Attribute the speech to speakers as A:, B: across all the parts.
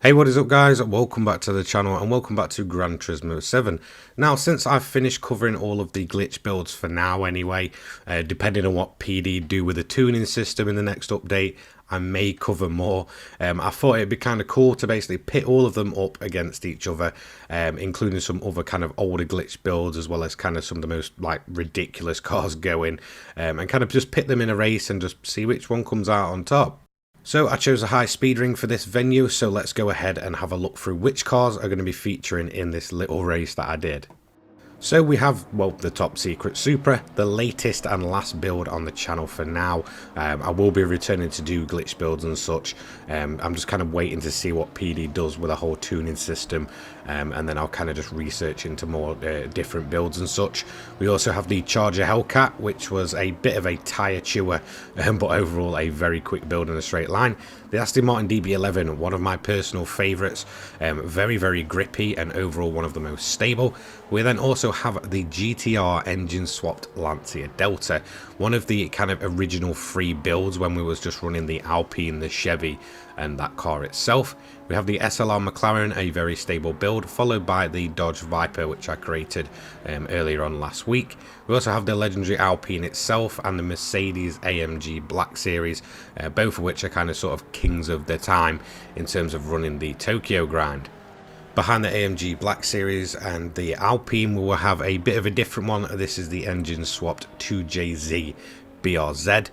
A: Hey, what is up guys? Welcome back to the channel and welcome back to Gran Turismo 7. Now, since I've finished covering all of the glitch builds for now anyway, depending on what PD do with the tuning system in the next update, I may cover more. I thought it'd be kind of cool to basically pit all of them up against each other, including some other kind of older glitch builds as well as kind of some of the most like ridiculous cars going, and kind of just pit them in a race and just see which one comes out on top. So I chose a high speed ring for this venue, so let's go ahead and have a look through which cars are going to be featuring in this little race that I did. So we have, well, the top secret Supra, the latest and last build on the channel for now. I will be returning to do glitch builds and such. I'm just kind of waiting to see what PD does with a whole tuning system, and then I'll kind of just research into more different builds and such. We also have the Charger Hellcat, which was a bit of a tyre chewer, but overall a very quick build in a straight line. The Aston Martin DB11, one of my personal favourites, very, very grippy and overall one of the most stable. We then also have the GTR engine swapped Lancia Delta, one of the kind of original free builds when we was just running the Alpine, the Chevy and that car itself. We have the SLR McLaren, a very stable build, followed by the Dodge Viper, which I created earlier on last week. We also have the legendary Alpine itself and the Mercedes AMG Black Series, both of which are kind of sort of kings of their time in terms of running the Tokyo grind. Behind the AMG Black Series and the Alpine, we will have a bit of a different one. This is the engine swapped 2JZ BRZ.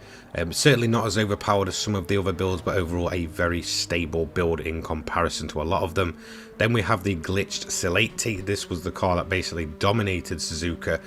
A: Certainly not as overpowered as some of the other builds, but overall a very stable build in comparison to a lot of them. Then we have the glitched Sil80. This was the car that basically dominated Suzuka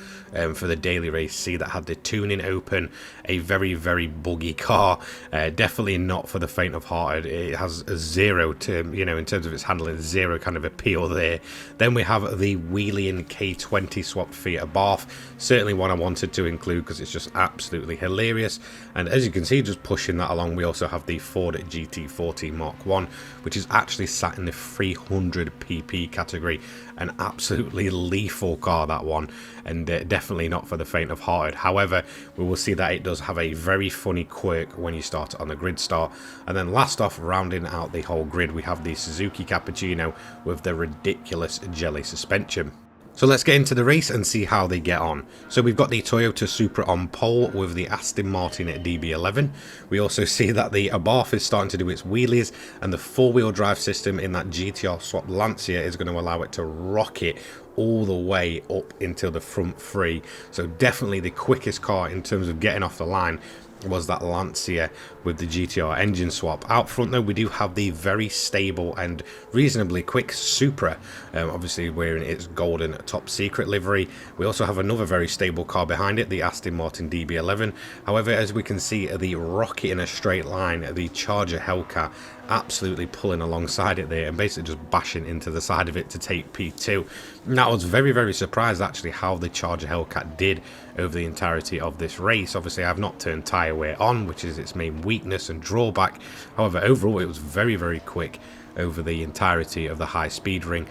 A: for the daily race C, that had the tuning open. A very, very buggy car. Definitely not for the faint of heart. It has a zero to, you know, in terms of its handling, zero kind of appeal there. Then we have the Wheelian K20 swapped Fiat Abarth. Certainly one I wanted to include because it's just absolutely hilarious. And as you can see, just pushing that along, we also have the Ford GT40 Mark 1, which is actually sat in the 300 pp category. An absolutely lethal car, that one, and definitely not for the faint of heart. However, we will see that it does have a very funny quirk when you start it on the grid start. And then last off, rounding out the whole grid, we have the Suzuki Cappuccino with the ridiculous jelly suspension. So let's get into the race and see how they get on. So we've got the Toyota Supra on pole with the Aston Martin at DB11. We also see that the Abarth is starting to do its wheelies, and the four-wheel drive system in that GTR swapped Lancia is going to allow it to rocket all the way up into the front three. So definitely the quickest car in terms of getting off the line was that Lancia with the GTR engine swap. Out front though, we do have the very stable and reasonably quick Supra, obviously wearing its golden top secret livery. We also have another very stable car behind it, the Aston Martin DB11. However, as we can see, the rocket in a straight line, the Charger Hellcat absolutely pulling alongside it there and basically just bashing into the side of it to take P2. Now, I was very, very surprised actually how the Charger Hellcat did over the entirety of this race. Obviously, I've not turned tyre wear on, which is its main weakness and drawback. However, overall, it was very, very quick over the entirety of the high speed ring,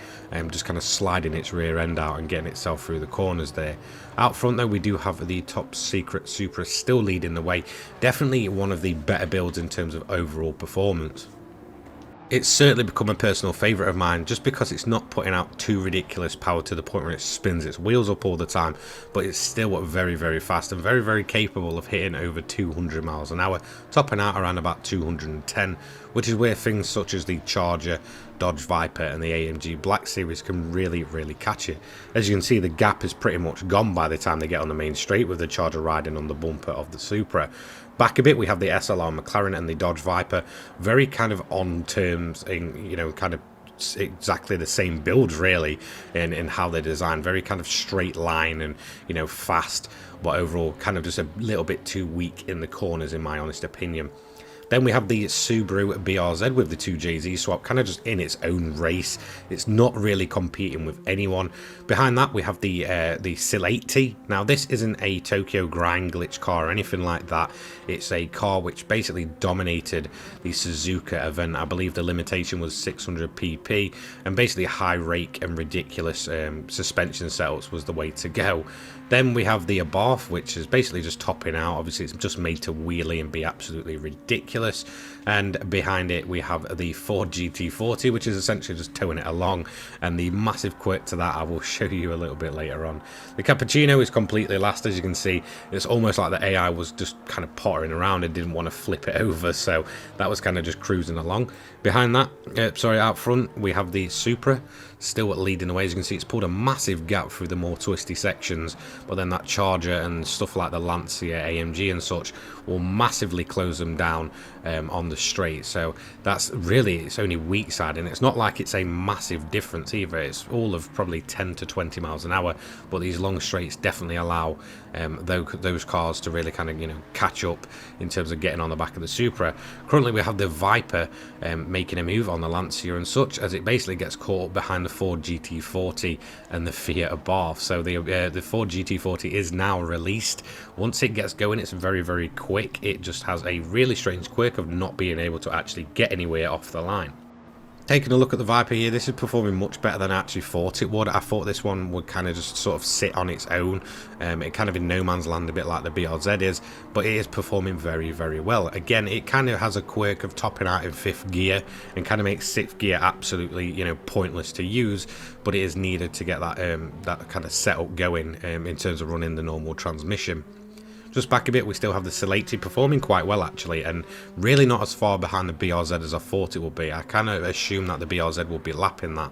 A: just kind of sliding its rear end out and getting itself through the corners there. Out front though, we do have the top secret Supra still leading the way. Definitely one of the better builds in terms of overall performance. It's certainly become a personal favourite of mine just because it's not putting out too ridiculous power to the point where it spins its wheels up all the time, but it's still very, very fast and very, very capable of hitting over 200 miles an hour, topping out around about 210, which is where things such as the Charger, Dodge Viper and the AMG Black Series can really, really catch it. As you can see, the gap is pretty much gone by the time they get on the main straight, with the Charger riding on the bumper of the Supra. Back a bit, we have the SLR McLaren and the Dodge Viper, very kind of on terms in, you know, kind of exactly the same build really in how they're designed. Very kind of straight line and, you know, fast, but overall kind of just a little bit too weak in the corners in my honest opinion. Then we have the Subaru BRZ with the 2JZ swap, kind of just in its own race. It's not really competing with anyone. Behind that, we have the Sil80. Now, this isn't a Tokyo grind glitch car or anything like that. It's a car which basically dominated the Suzuka event. I believe the limitation was 600 pp, and basically high rake and ridiculous suspension setups was the way to go. Then we have the Abarth, which is basically just topping out. Obviously, it's just made to wheelie and be absolutely ridiculous. ridiculous. And behind it we have the Ford GT40, which is essentially just towing it along, and the massive quirk to that I will show you a little bit later on. The Cappuccino is completely last. As you can see, it's almost like the AI was just kind of pottering around and didn't want to flip it over, so that was kind of just cruising along. Behind that, out front, we have the Supra still leading the way. As you can see, it's pulled a massive gap through the more twisty sections, but then that Charger and stuff like the Lancia AMG and such will massively close them down on the straight. So that's really its only weak side, and it's not like it's a massive difference either. It's all of probably 10 to 20 miles an hour, but these long straights definitely allow those cars to really kind of, you know, catch up in terms of getting on the back of the Supra. Currently we have the Viper making a move on the Lancia and such, as it basically gets caught up behind the Ford GT40 and the Fiat Abarth. So the Ford GT40 is now released. Once it gets going, it's very quick. It just has a really strange quirk of not being able to actually get anywhere off the line. Taking a look at the Viper here, this is performing much better than I actually thought it would. I thought this one would kind of just sort of sit on its own, it kind of in no man's land, a bit like the BRZ is, but it is performing very well. Again, it kind of has a quirk of topping out in 5th gear and kind of makes 6th gear absolutely, you know, pointless to use, but it is needed to get that that kind of setup going in terms of running the normal transmission. Just back a bit, we still have the Celati performing quite well actually, and really not as far behind the BRZ as I thought it would be. I kind of assumed that the BRZ would be lapping that.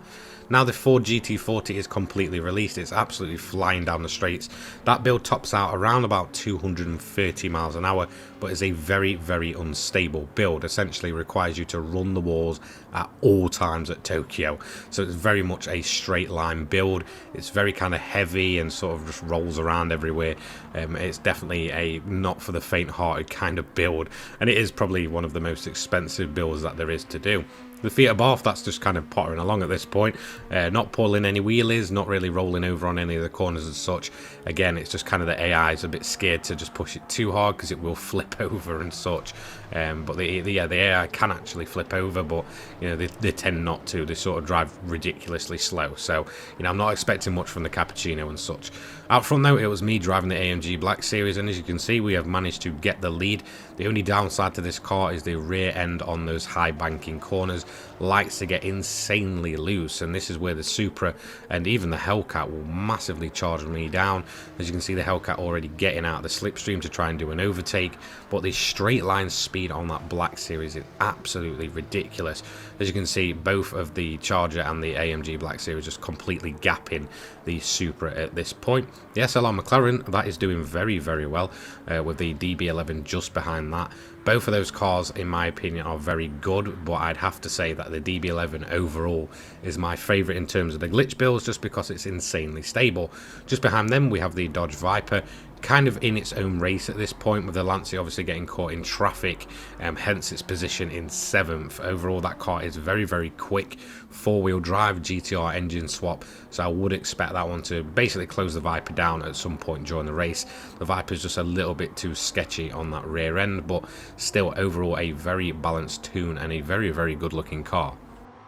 A: Now the Ford GT40 is completely released. It's absolutely flying down the straights. That build tops out around about 230 miles an hour, but is a very unstable build. Essentially requires you to run the walls at all times at Tokyo. So it's very much a straight line build. It's very kind of heavy and sort of just rolls around everywhere. It's definitely a not for the faint-hearted kind of build, and it is probably one of the most expensive builds that there is to do. The Fiat Abarth, that's just kind of pottering along at this point, not pulling any wheelies, not really rolling over on any of the corners as such. Again, it's just kind of the AI is a bit scared to just push it too hard because it will flip over and such. But the AI can actually flip over, but you know they tend not to. They sort of drive ridiculously slow. So you know, I'm not expecting much from the Cappuccino and such. Out front though, it was me driving the AMG Black Series, and as you can see, we have managed to get the lead. The only downside to this car is the rear end on those high banking corners likes to get insanely loose, and this is where the Supra and even the Hellcat will massively charge me down. As you can see, the Hellcat already getting out of the slipstream to try and do an overtake, but the straight line speed on that Black Series is absolutely ridiculous. As you can see, both of the Charger and the AMG Black Series just completely gapping the Supra at this point. The SLR McLaren, that is doing very well, with the DB11 just behind that. Both of those cars, in my opinion, are very good, but I'd have to say that the DB11 overall is my favourite in terms of the glitch builds, just because it's insanely stable. Just behind them, we have the Dodge Viper, kind of in its own race at this point, with the Lancia obviously getting caught in traffic, hence its position in 7th. Overall, that car is very quick, 4-wheel drive GTR engine swap, so I would expect that one to basically close the Viper down at some point during the race. The Viper's just a little bit too sketchy on that rear end, but still overall a very balanced tune and a very good looking car.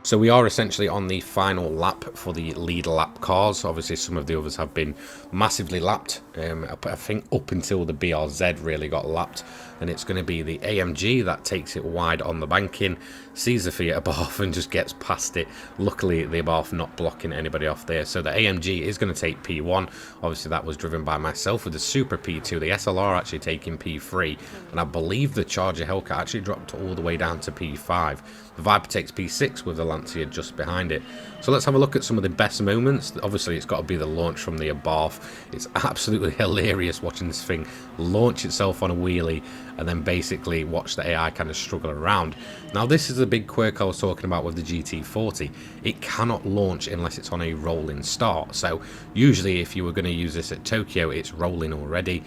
A: So we are essentially on the final lap for the lead lap cars. Obviously some of the others have been massively lapped. I think up until the BRZ really got lapped, and it's going to be the AMG that takes it wide on the banking, sees the Fiat Abarth and just gets past it. Luckily the Abarth not blocking anybody off there, so the AMG is going to take P1. Obviously that was driven by myself with the Super P2, the SLR actually taking P3, and I believe the Charger Hellcat actually dropped all the way down to P5. The Viper takes P6 with the Lancia just behind it. So let's have a look at some of the best moments. Obviously it's got to be the launch from the Abarth. It's absolutely hilarious watching this thing launch itself on a wheelie and then basically watch the AI kind of struggle around. Now this is the big quirk I was talking about with the GT40. It cannot launch unless it's on a rolling start. So usually if you were going to use this at Tokyo, it's rolling already,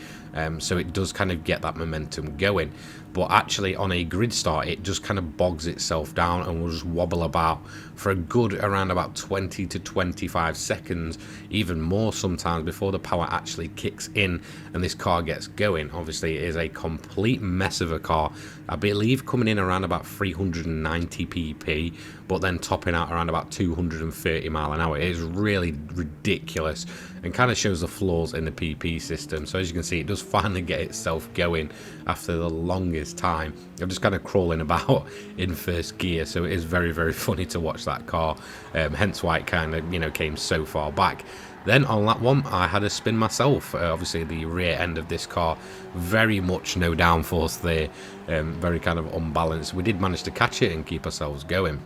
A: so it does kind of get that momentum going. But actually on a grid start, it just kind of bogs itself down and will just wobble about out for a good around about 20 to 25 seconds, even more sometimes, before the power actually kicks in and this car gets going. Obviously, it is a complete mess of a car. I believe coming in around about 390 pp, but then topping out around about 230 mile an hour. It is really ridiculous and kind of shows the flaws in the PP system. So as you can see, it does finally get itself going after the longest time. I'm just kind of crawling about in first gear, so it is very, very funny to watch that car, hence why it kind of, you know, came so far back. Then on that one, I had a spin myself. Obviously, the rear end of this car, very much no downforce there, very kind of unbalanced. We did manage to catch it and keep ourselves going.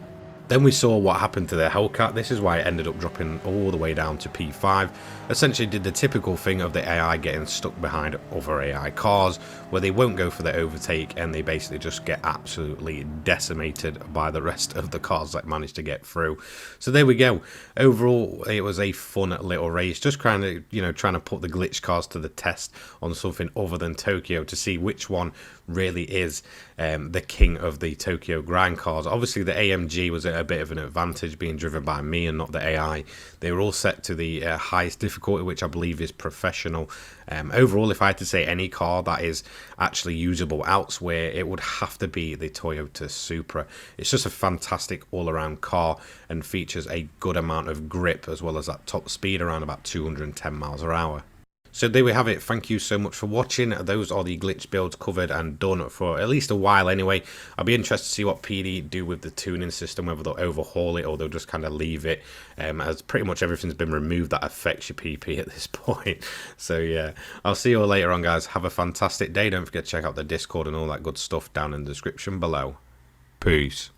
A: Then we saw what happened to the Hellcat. This is why it ended up dropping all the way down to P5. Essentially did the typical thing of the AI getting stuck behind other AI cars, where they won't go for the overtake and they basically just get absolutely decimated by the rest of the cars that managed to get through. So there we go. Overall, it was a fun little race, just kind of, you know, trying to put the glitch cars to the test on something other than Tokyo to see which one really is the king of the Tokyo grind cars. Obviously, the AMG was a bit of an advantage, being driven by me and not the AI. They were all set to the highest difficulty, which I believe is professional. Overall, if I had to say any car that is actually usable elsewhere, it would have to be the Toyota Supra. It's just a fantastic all-around car and features a good amount of grip, as well as that top speed around about 210 miles per hour. So there we have it. Thank you so much for watching. Those are the glitch builds covered and done for at least a while anyway. I'll be interested to see what PD do with the tuning system, whether they'll overhaul it or they'll just kind of leave it, as pretty much everything's been removed that affects your PP at this point. So yeah, I'll see you all later on, guys. Have a fantastic day. Don't forget to check out the Discord and all that good stuff down in the description below. Peace.